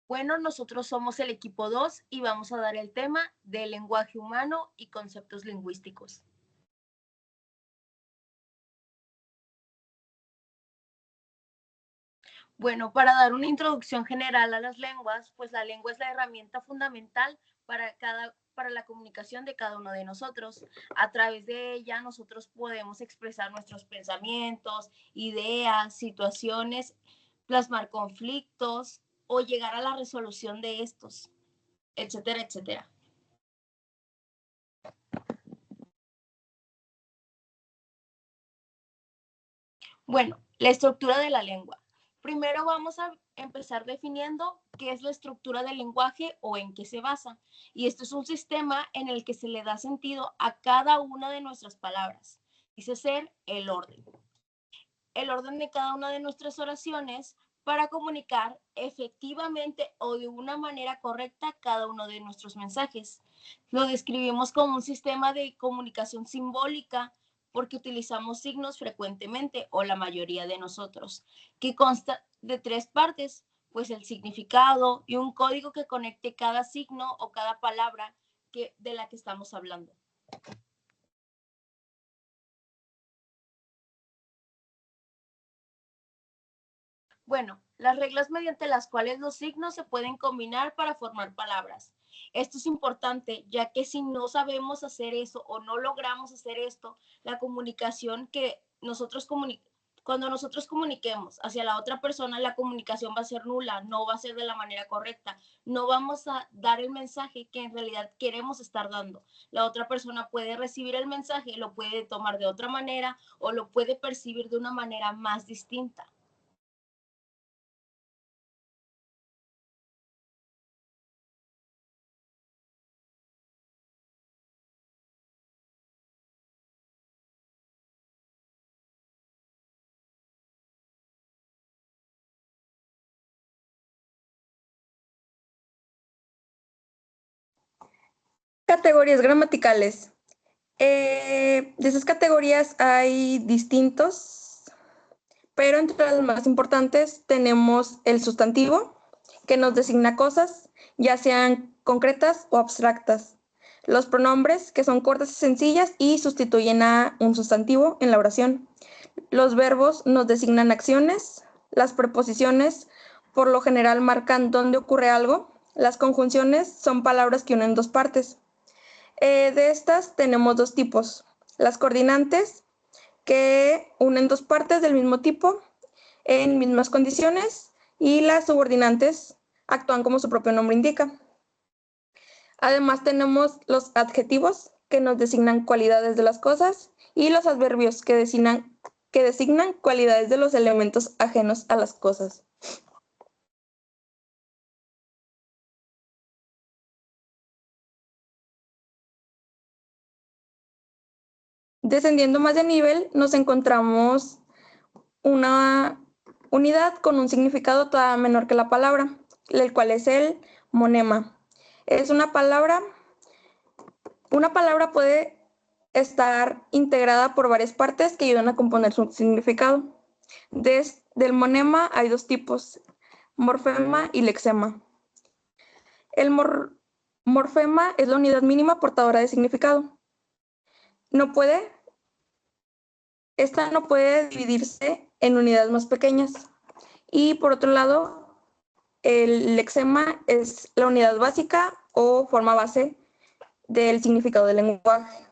Bueno, nosotros somos el equipo 2 y vamos a dar el tema del lenguaje humano y conceptos lingüísticos. Bueno, para dar una introducción general a las lenguas, pues la lengua es la herramienta fundamental para la comunicación de cada uno de nosotros. A través de ella nosotros podemos expresar nuestros pensamientos, ideas, situaciones, plasmar conflictos o llegar a la resolución de estos, etcétera, etcétera. Bueno, la estructura de la lengua. Primero vamos a empezar definiendo qué es la estructura del lenguaje o en qué se basa. Y esto es un sistema en el que se le da sentido a cada una de nuestras palabras. Dice ser el orden de cada una de nuestras oraciones para comunicar efectivamente o de una manera correcta cada uno de nuestros mensajes. Lo describimos como un sistema de comunicación simbólica porque utilizamos signos frecuentemente o la mayoría de nosotros, que consta de tres partes, pues el significado y un código que conecte cada signo o cada palabra de la que estamos hablando. Bueno, las reglas mediante las cuales los signos se pueden combinar para formar palabras. Esto es importante, ya que si no sabemos hacer eso o no logramos hacer esto, la comunicación que cuando nosotros comuniquemos hacia la otra persona, la comunicación va a ser nula, no va a ser de la manera correcta, no vamos a dar el mensaje que en realidad queremos estar dando. La otra persona puede recibir el mensaje, lo puede tomar de otra manera o lo puede percibir de una manera más distinta. Categorías gramaticales. De esas categorías hay distintos, pero entre las más importantes tenemos el sustantivo, que nos designa cosas, ya sean concretas o abstractas. Los pronombres, que son cortas y sencillas y sustituyen a un sustantivo en la oración. Los verbos nos designan acciones. Las preposiciones, por lo general, marcan dónde ocurre algo. Las conjunciones son palabras que unen dos partes. De estas tenemos dos tipos. Las coordinantes, que unen dos partes del mismo tipo en mismas condiciones, y las subordinantes actúan como su propio nombre indica. Además tenemos los adjetivos, que nos designan cualidades de las cosas, y los adverbios, que designan cualidades de los elementos ajenos a las cosas. Descendiendo más de nivel, nos encontramos una unidad con un significado todavía menor que la palabra, el cual es el monema. Es una palabra puede estar integrada por varias partes que ayudan a componer su significado. Del monema hay dos tipos, morfema y lexema. El morfema es la unidad mínima portadora de significado. Esta no puede dividirse en unidades más pequeñas. Y por otro lado, el lexema es la unidad básica o forma base del significado del lenguaje.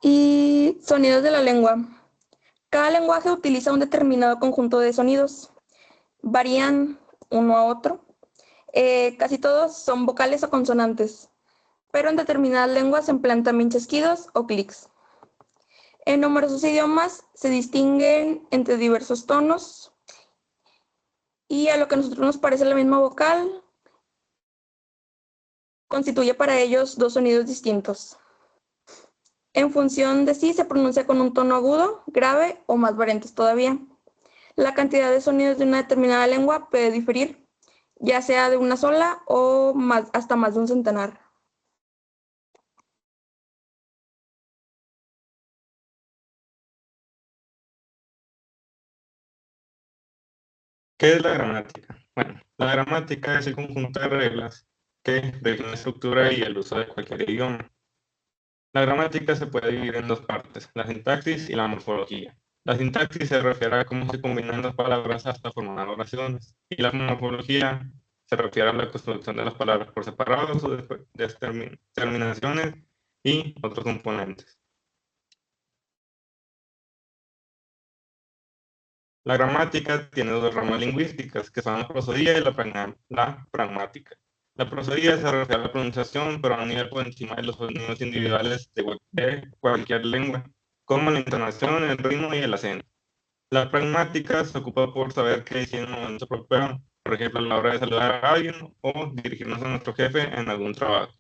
Y sonidos de la lengua. Cada lenguaje utiliza un determinado conjunto de sonidos. Varían uno a otro. Casi todos son vocales o consonantes, pero en determinadas lenguas se emplean también chasquidos o clics. En numerosos idiomas se distinguen entre diversos tonos, y a lo que a nosotros nos parece la misma vocal, constituye para ellos dos sonidos distintos. En función de si se pronuncia con un tono agudo, grave o más variantes todavía. La cantidad de sonidos de una determinada lengua puede diferir, ya sea de una sola o hasta más de un centenar. ¿Qué es la gramática? Bueno, la gramática es el conjunto de reglas que define la estructura y el uso de cualquier idioma. La gramática se puede dividir en dos partes, la sintaxis y la morfología. La sintaxis se refiere a cómo se combinan las palabras hasta formar oraciones, y la morfología se refiere a la construcción de las palabras por separado, sus terminaciones y otros componentes. La gramática tiene dos ramas lingüísticas, que son la prosodía y la pragmática. La prosodía se refiere a la pronunciación, pero a un nivel por encima de los sonidos individuales de cualquier lengua, como la entonación, el ritmo y el acento. La pragmática se ocupa por saber qué decir en un momento apropiado, por ejemplo, a la hora de saludar a alguien o dirigirnos a nuestro jefe en algún trabajo.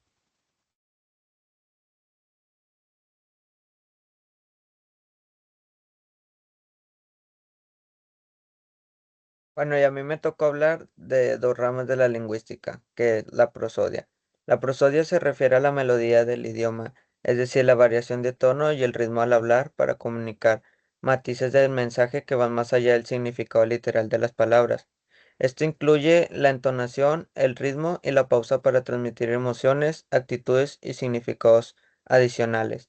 Bueno, y a mí me tocó hablar de dos ramas de la lingüística, que es la prosodia. La prosodia se refiere a la melodía del idioma, es decir, la variación de tono y el ritmo al hablar para comunicar matices del mensaje que van más allá del significado literal de las palabras. Esto incluye la entonación, el ritmo y la pausa para transmitir emociones, actitudes y significados adicionales.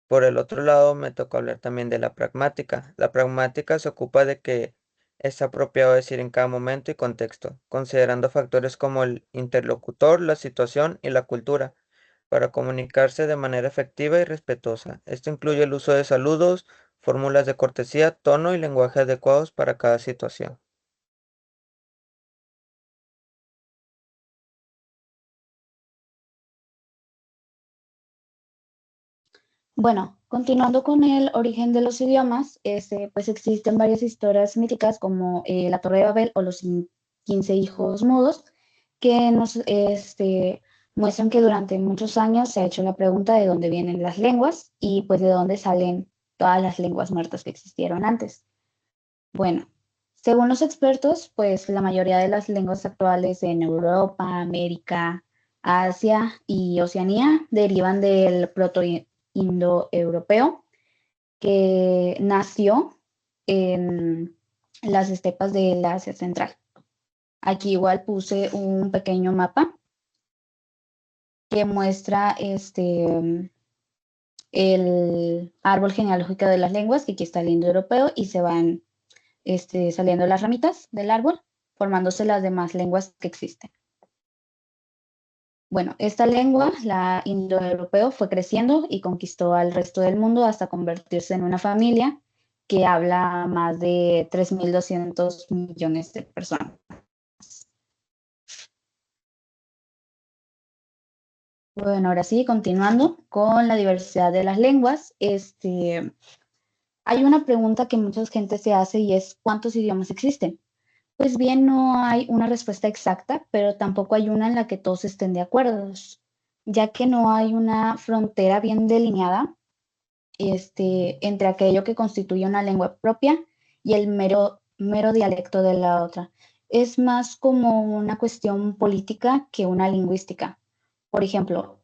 Por el otro lado, me tocó hablar también de la pragmática. La pragmática se ocupa de que es apropiado decir en cada momento y contexto, considerando factores como el interlocutor, la situación y la cultura, para comunicarse de manera efectiva y respetuosa. Esto incluye el uso de saludos, fórmulas de cortesía, tono y lenguaje adecuados para cada situación. Bueno, continuando con el origen de los idiomas, pues existen varias historias míticas como la Torre de Babel o los 15 hijos mudos, que nos muestran que durante muchos años se ha hecho la pregunta de dónde vienen las lenguas y pues de dónde salen todas las lenguas muertas que existieron antes. Bueno, según los expertos, pues la mayoría de las lenguas actuales en Europa, América, Asia y Oceanía derivan del proto-indoeuropeo que nació en las estepas del Asia Central. Aquí igual puse un pequeño mapa que muestra el árbol genealógico de las lenguas, que aquí está el indoeuropeo y se van saliendo las ramitas del árbol, formándose las demás lenguas que existen. Bueno, esta lengua, la indoeuropeo, fue creciendo y conquistó al resto del mundo hasta convertirse en una familia que habla más de 3.200 millones de personas. Bueno, ahora sí, continuando con la diversidad de las lenguas, hay una pregunta que mucha gente se hace y es ¿cuántos idiomas existen? Pues bien, no hay una respuesta exacta, pero tampoco hay una en la que todos estén de acuerdo, ya que no hay una frontera bien delineada entre aquello que constituye una lengua propia y el mero dialecto de la otra. Es más como una cuestión política que una lingüística. Por ejemplo,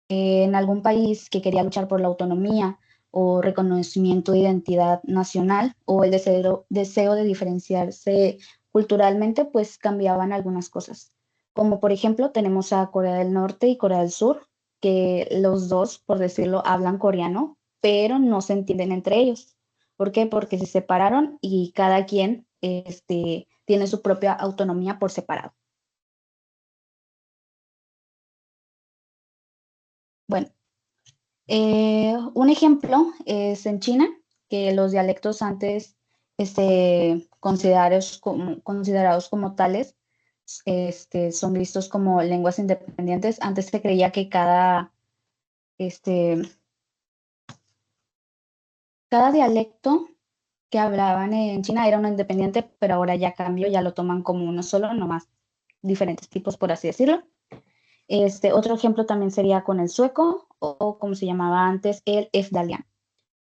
en algún país que quería luchar por la autonomía o reconocimiento de identidad nacional o el deseo de diferenciarse culturalmente, pues cambiaban algunas cosas. Como por ejemplo tenemos a Corea del Norte y Corea del Sur, que los dos, por decirlo, hablan coreano, pero no se entienden entre ellos. ¿Por qué? Porque se separaron y cada quien tiene su propia autonomía por separado. Bueno, un ejemplo es en China, que los dialectos antes considerados como tales son vistos como lenguas independientes. Antes se creía que este, cada dialecto que hablaban en China era uno independiente, pero ahora ya cambió, ya lo toman como uno solo, nomás diferentes tipos, por así decirlo. Otro ejemplo también sería con el sueco o como se llamaba antes, el esdalian.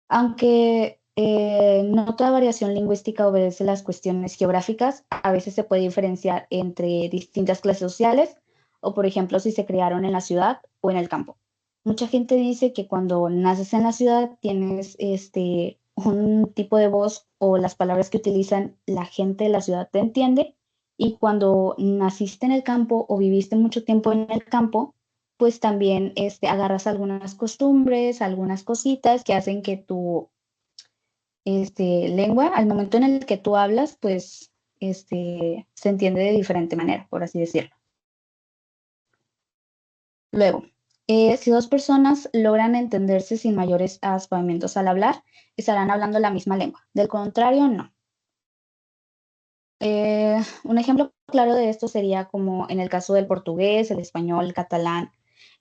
Aunque no toda variación lingüística obedece las cuestiones geográficas, a veces se puede diferenciar entre distintas clases sociales o, por ejemplo, si se crearon en la ciudad o en el campo. Mucha gente dice que cuando naces en la ciudad tienes un tipo de voz o las palabras que utilizan la gente de la ciudad te entiende, y cuando naciste en el campo o viviste mucho tiempo en el campo, pues también agarras algunas costumbres, algunas cositas que hacen que tu lengua, al momento en el que tú hablas, pues se entiende de diferente manera, por así decirlo. Luego, si dos personas logran entenderse sin mayores aspavientos al hablar, estarán hablando la misma lengua. Del contrario, no. Un ejemplo claro de esto sería como en el caso del portugués, el español, el catalán,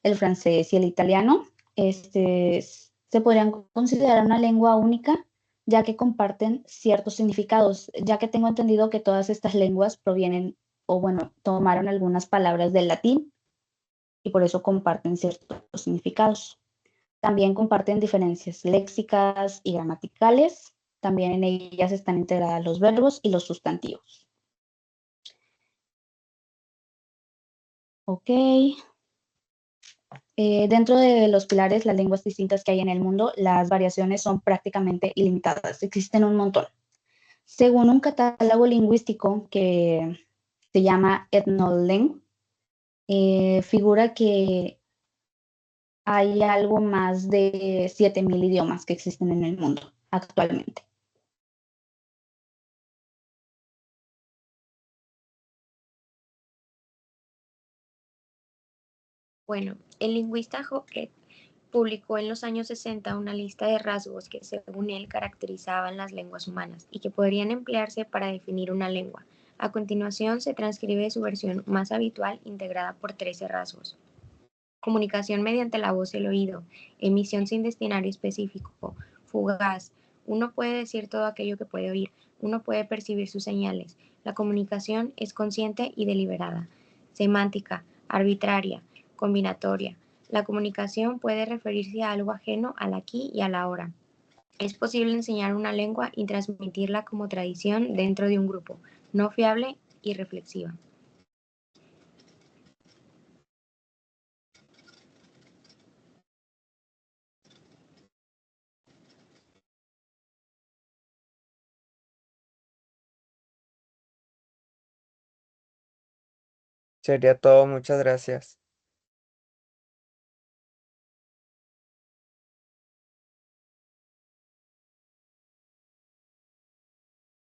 el francés y el italiano. Se podrían considerar una lengua única, ya que comparten ciertos significados, ya que tengo entendido que todas estas lenguas provienen, o bueno, tomaron algunas palabras del latín y por eso comparten ciertos significados. También comparten diferencias léxicas y gramaticales. También en ellas están integradas los verbos y los sustantivos. Ok. Dentro de los pilares, las lenguas distintas que hay en el mundo, las variaciones son prácticamente ilimitadas. Existen un montón. Según un catálogo lingüístico que se llama Ethnoleng, figura que hay algo más de 7.000 idiomas que existen en el mundo actualmente. Bueno, el lingüista Hockett publicó en los años 60 una lista de rasgos que, según él, caracterizaban las lenguas humanas y que podrían emplearse para definir una lengua. A continuación, se transcribe su versión más habitual, integrada por 13 rasgos. Comunicación mediante la voz y el oído, emisión sin destinario específico, fugaz. Uno puede decir todo aquello que puede oír, uno puede percibir sus señales. La comunicación es consciente y deliberada. Semántica, arbitraria, combinatoria. La comunicación puede referirse a algo ajeno al aquí y a la ahora. Es posible enseñar una lengua y transmitirla como tradición dentro de un grupo, no fiable y reflexiva. Sería todo, muchas gracias.